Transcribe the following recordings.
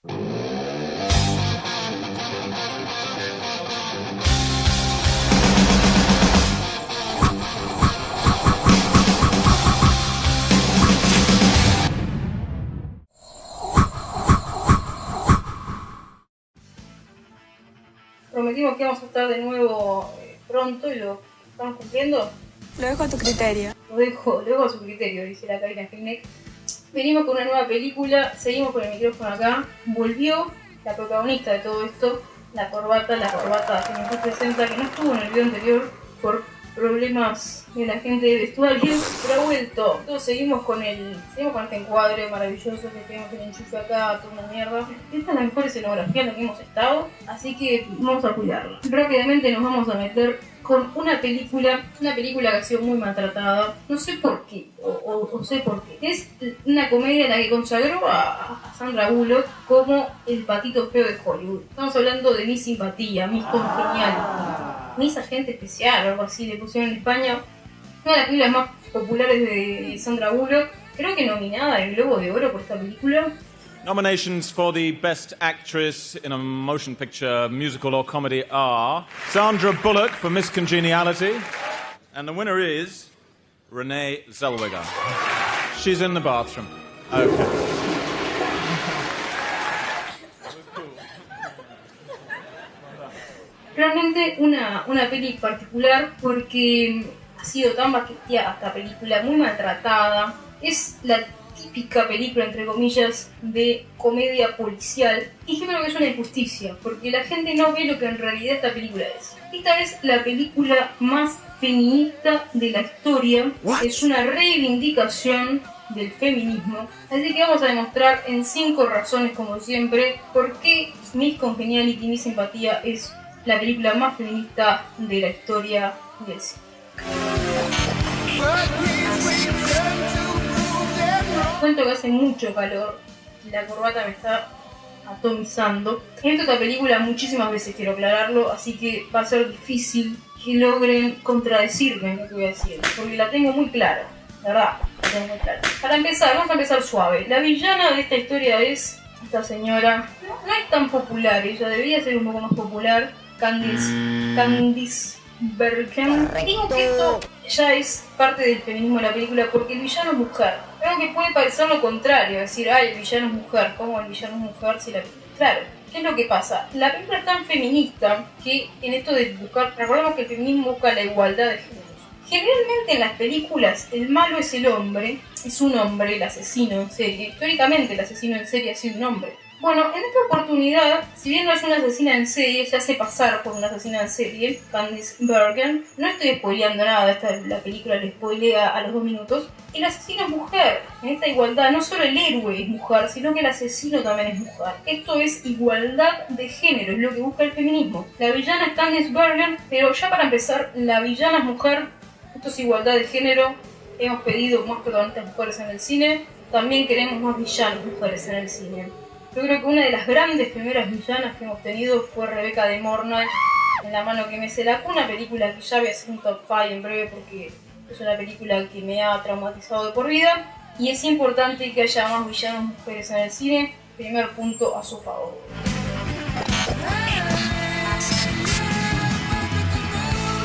Prometimos que vamos a estar de nuevo pronto y lo estamos cumpliendo. Lo dejo a tu criterio. Lo dejo a su criterio, dice la Karina Filmek. Venimos con una nueva película, seguimos con el micrófono acá. Volvió la protagonista de todo esto, la corbata que nos presenta, que no estuvo en el video anterior por problemas de la gente de vestuario, pero ha vuelto. Entonces seguimos con este encuadre maravilloso que tenemos el enchufe acá, toda una mierda. Esta es la mejor escenografía en la que hemos estado, así que vamos a cuidarla. Rápidamente nos vamos a meter con una película que ha sido muy maltratada, no sé por qué, o sé por qué. Es una comedia en la que consagró a Sandra Bullock como el patito feo de Hollywood. Estamos hablando de Miss Simpatía, Miss Congenial, Miss Agente Especial o algo así le pusieron en España. Una de las películas más populares de Sandra Bullock, creo que nominada al Globo de Oro por esta película. Nominations for the Best Actress in a Motion Picture, Musical or Comedy are Sandra Bullock for Miss Congeniality, and the winner is Renee Zellweger. She's in the bathroom. Okay. Realmente una peli particular porque ha sido tan baqueteada esta película, muy maltratada. Es la típica película, entre comillas, de comedia policial. Y yo creo que es una injusticia, porque la gente no ve lo que en realidad esta película es. Esta es la película más feminista de la historia. What? Es una reivindicación del feminismo. Así que vamos a demostrar en 5 razones, como siempre, por qué Miss Congeniality, Miss Simpatía es la película más feminista de la historia del cine. Cuento que hace mucho calor y la corbata me está atomizando. He visto esta película muchísimas veces, quiero aclararlo, así que va a ser difícil que logren contradecirme en lo que voy a decir, porque la tengo muy clara, la verdad, la tengo muy clara. Para empezar, vamos a empezar suave. La villana de esta historia es esta señora, no es tan popular, ella debería ser un poco más popular, Candice Bergen. Digo que esto ya es parte del feminismo de la película porque el villano es mujer. Creo que puede parecer lo contrario, decir, ay, el villano es mujer, ¿cómo el villano es mujer si la película? Claro, ¿qué es lo que pasa? La película es tan feminista que en esto de buscar, recordemos que el feminismo busca la igualdad de géneros. Generalmente en las películas el malo es el hombre, es un hombre, el asesino en serie. Históricamente el asesino en serie ha sido un hombre. Bueno, en esta oportunidad, si bien no es una asesina en serie, se hace pasar por una asesina en serie, Candice Bergen. No estoy spoileando nada, la película le spoilea a los 2 minutos. El asesino es mujer. En esta igualdad, no solo el héroe es mujer, sino que el asesino también es mujer. Esto es igualdad de género, es lo que busca el feminismo. La villana es Candice Bergen, pero ya para empezar, la villana es mujer. Esto es igualdad de género. Hemos pedido más protagonistas mujeres en el cine. También queremos más villanas mujeres en el cine. Yo creo que una de las grandes primeras villanas que hemos tenido fue Rebecca de Mornay en La mano que mece la cuna, película que ya voy a hacer un top 5 en breve porque es una película que me ha traumatizado de por vida y es importante que haya más villanas mujeres en el cine. Primer punto a su favor.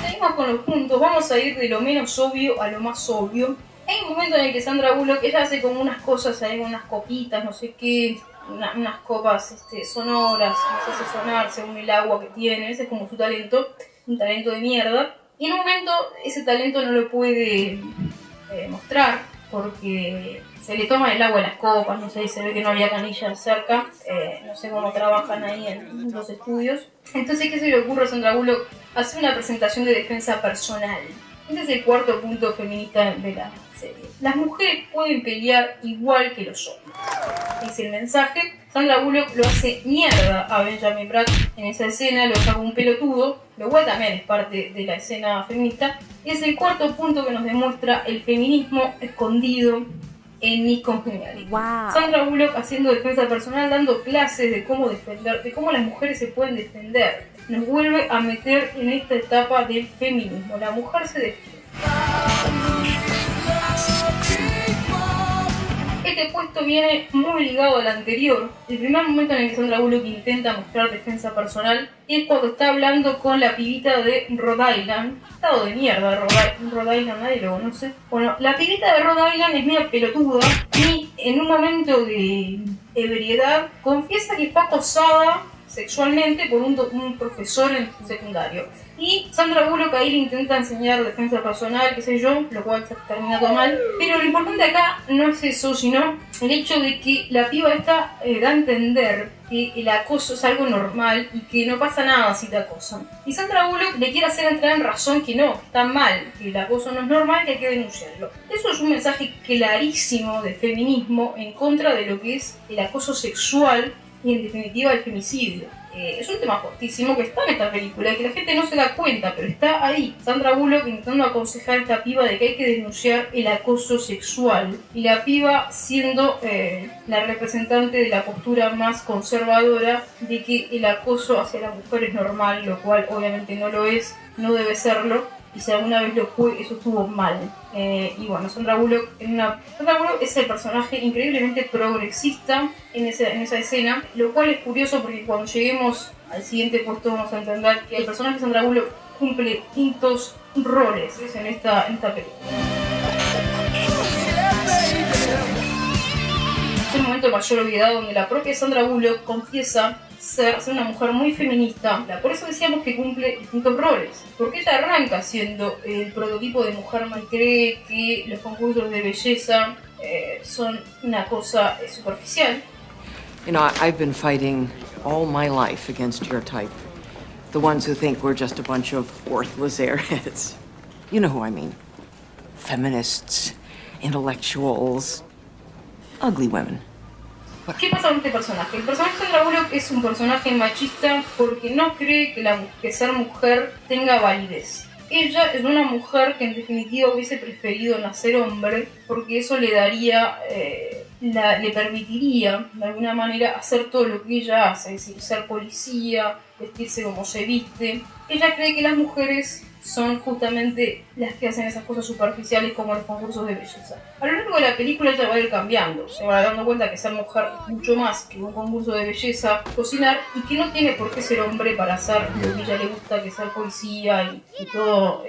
Seguimos con los puntos, vamos a ir de lo menos obvio a lo más obvio. Hay un momento en el que Sandra Bullock, ella hace como unas cosas ahí, unas copitas, no sé qué, unas copas sonoras, nos hace sonar según el agua que tiene. Ese es como su talento, un talento de mierda. Y en un momento ese talento no lo puede mostrar porque se le toma el agua a las copas, no sé, se ve que no había canillas cerca, no sé cómo trabajan ahí en los estudios. Entonces, ¿qué se le ocurre a Sandra Bullock? Hacer una presentación de defensa personal. Este es el cuarto punto feminista de la serie. Las mujeres pueden pelear igual que los hombres. Es el mensaje. Sandra Bullock lo hace mierda a Benjamin Bratt en esa escena, lo deja como un pelotudo, lo cual también es parte de la escena feminista. Y es el cuarto punto que nos demuestra el feminismo escondido en Miss Congeniality. Wow. Sandra Bullock haciendo defensa personal, dando clases de cómo defender, de cómo las mujeres se pueden defender. Nos vuelve a meter en esta etapa del feminismo. La mujer se defiende. Este esto viene muy ligado al anterior. El primer momento en el que Sandra Bullock intenta mostrar defensa personal es cuando está hablando con la pibita de Rhode Island. Estado de mierda, Rhode Island, nadie lo conoce. Bueno, la pibita de Rhode Island es media pelotuda y en un momento de ebriedad confiesa que fue acosada sexualmente por un profesor en su secundario. Y Sandra Bullock ahí le intenta enseñar defensa personal, qué sé yo, lo cual termina todo mal. Pero lo importante acá no es eso, sino el hecho de que la piba esta da a entender que el acoso es algo normal y que no pasa nada si te acosan. Y Sandra Bullock le quiere hacer entrar en razón que no, que está mal, que el acoso no es normal, que hay que denunciarlo. Eso es un mensaje clarísimo de feminismo en contra de lo que es el acoso sexual y en definitiva el femicidio. Es un tema fortísimo que está en esta película y que la gente no se da cuenta, pero está ahí. Sandra Bullock intentando aconsejar a esta piba de que hay que denunciar el acoso sexual. Y la piba siendo la representante de la postura más conservadora de que el acoso hacia la mujer es normal, lo cual obviamente no lo es, no debe serlo. Y si alguna vez lo fue, eso estuvo mal. Y bueno, Sandra Bullock es el personaje increíblemente progresista en esa escena, lo cual es curioso porque cuando lleguemos al siguiente puesto vamos a entender que el personaje de Sandra Bullock cumple distintos roles en esta película. Es un momento de mayor obviedad donde la propia Sandra Bullock confiesa ser una mujer muy feminista. Por eso decíamos que cumple distintos roles. Porque ella arranca siendo el prototipo de mujer que cree que los concursos de belleza son una cosa superficial. You know, I've been fighting all my life against your type. The ones who think we're just a bunch of worthless airheads. You know who I mean. Feminists, intellectuals, ugly women. ¿Qué pasa con este personaje? El personaje de Sandra Bullock es un personaje machista porque no cree que ser mujer tenga validez. Ella es una mujer que en definitiva hubiese preferido nacer hombre porque eso le daría, le permitiría de alguna manera hacer todo lo que ella hace, es decir, ser policía, vestirse como se viste. Ella cree que las mujeres son justamente las que hacen esas cosas superficiales como los concursos de belleza. A lo largo de la película ella va a ir cambiando, se va dando cuenta que ser mujer es mucho más que un concurso de belleza, cocinar, y que no tiene por qué ser hombre para hacer lo que a ella le gusta, que ser policía y todo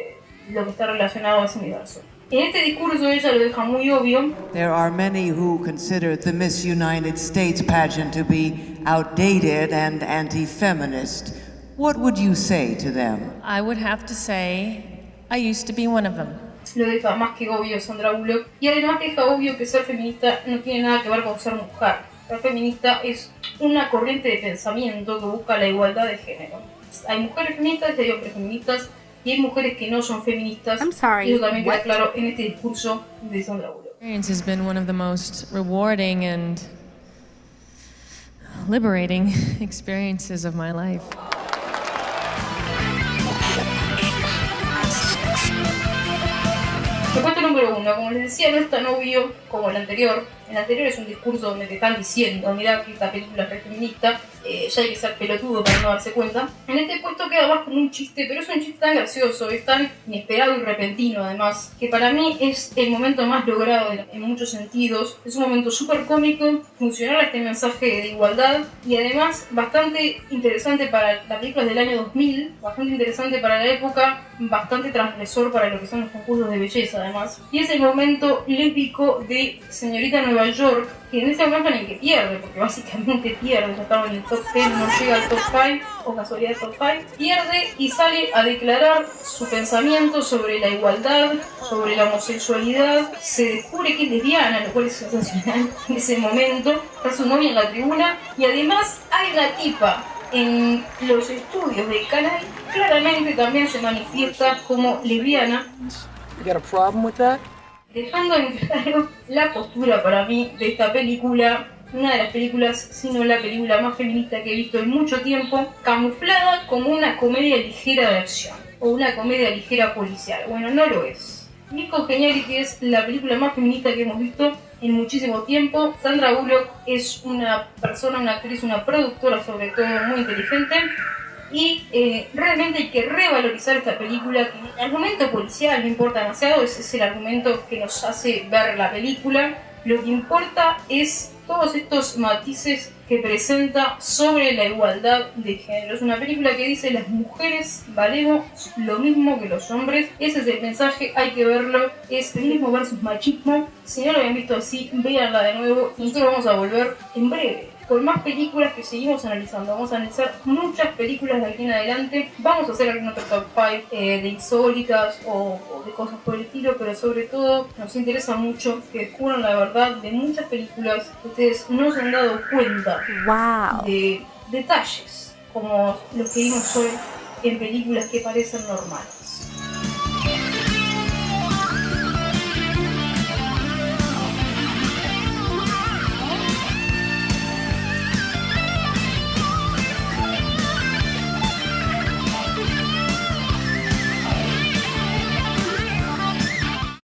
lo que está relacionado a ese universo. En este discurso ella lo deja muy obvio. There are many who consider the Miss United States pageant to be outdated and anti-feminist. What would you say to them? I would have to say I used to be one of them. Lo deja más que obvio Sandra Bullock. Y además deja obvio que ser feminista no tiene nada que ver con ser mujer. Ser feminista es una corriente de pensamiento que busca la igualdad de género. Hay mujeres feministas y hay hombres feministas. Y hay mujeres que no son feministas. Y eso también queda claro en este discurso de Sandra Bullock. Experience has been one of the most rewarding and liberating experiences of my life. Propuesta número 1, como les decía, no es tan obvio como el anterior. El anterior es un discurso donde te están diciendo, mirá que esta película es re feminista, ya hay que ser pelotudo para no darse cuenta. En este puesto queda más como un chiste, pero es un chiste tan gracioso, es tan inesperado y repentino además, que para mí es el momento más logrado en muchos sentidos. Es un momento súper cómico, funcional a este mensaje de igualdad y además bastante interesante para las películas del año 2000, bastante interesante para la época, bastante transgresor para lo que son los concursos de belleza además. Y es el momento lépico de Señorita Nueva York, que en ese momento en el que pierde, porque básicamente pierde, ya estaba en el top 10, no llega al top 5, o casualidad top 5, pierde y sale a declarar su pensamiento sobre la igualdad, sobre la homosexualidad, se descubre que es lesbiana, lo cual es sensacional en ese momento, está su novia en la tribuna, y además hay una tipa en los estudios del canal, claramente también se manifiesta como lesbiana. You got a problem with that? Dejando en claro la postura para mí de esta película, una de las películas, si no la película más feminista que he visto en mucho tiempo, camuflada como una comedia ligera de acción o una comedia ligera policial. Bueno, no lo es. Miss Congeniality es la película más feminista que hemos visto en muchísimo tiempo. Sandra Bullock es una persona, una actriz, una productora sobre todo muy inteligente. Y realmente hay que revalorizar esta película, que el argumento policial no importa demasiado, ese es el argumento que nos hace ver la película. Lo que importa es todos estos matices que presenta sobre la igualdad de género. Es una película que dice las mujeres valemos lo mismo que los hombres. Ese es el mensaje, hay que verlo. Es feminismo versus machismo. Si no lo habían visto así, véanla de nuevo. Nosotros vamos a volver en breve con más películas que seguimos analizando. Vamos a analizar muchas películas de aquí en adelante. Vamos a hacer algún otro top 5 de insólitas o de cosas por el estilo, pero sobre todo nos interesa mucho que descubran la verdad de muchas películas que ustedes no se han dado cuenta de detalles como los que vimos hoy en películas que parecen normales.